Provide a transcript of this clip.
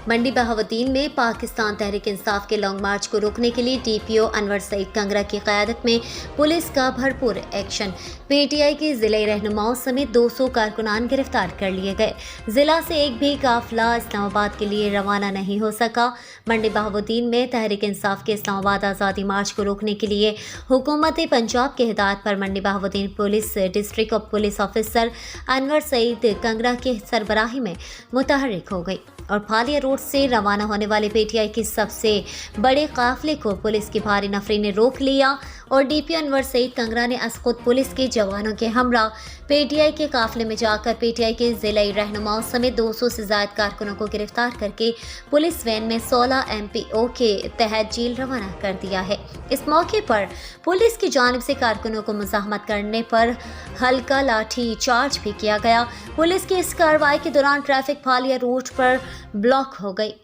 मंडी बहाउद्दीन में पाकिस्तान तहरीक इंसाफ के लॉन्ग मार्च को रोकने के लिए डीपीओ अनवर सईद कंगरा की क़यादत में पुलिस का भरपूर एक्शन। पीटीआई के ज़िले रहनुमाओं समेत 200 कारकुनान गिरफ्तार कर लिए गए। ज़िला से एक भी काफिला इस्लामाबाद के लिए रवाना नहीं हो सका। मंडी बहाउद्दीन में तहरीक इंसाफ के इस्लामाबाद आज़ादी मार्च को रोकने के लिए हुकूमत पंजाब के हिदायत पर Mandi Bahauddin police district of police officer Anwar Saeed Kangra की सरबराही में मुतहर्रिक हो गई और फालिया रोड से रवाना होने वाले पीटीआई के सबसे बड़े काफिले को पुलिस की भारी नफरी ने रोक लिया और डीपीओ अनवर सईद कंगरा ने खुद पुलिस के जवानों के हमरा पीटीआई के काफिले में जाकर पीटीआई के ज़िले रहनुमाओं समेत 200 से ज़ायद कारकुनों को गिरफ्तार करके पुलिस वैन में 16 MPO के तहत जेल रवाना कर दिया है। इस मौके पर पुलिस की जानिब से कारकुनों को मुज़ाहमत करने पर हल्का लाठी चार्ज भी किया गया। पुलिस की इस कार्रवाई के दौरान ट्रैफिक फालिया रोड पर ब्लॉक हो गई।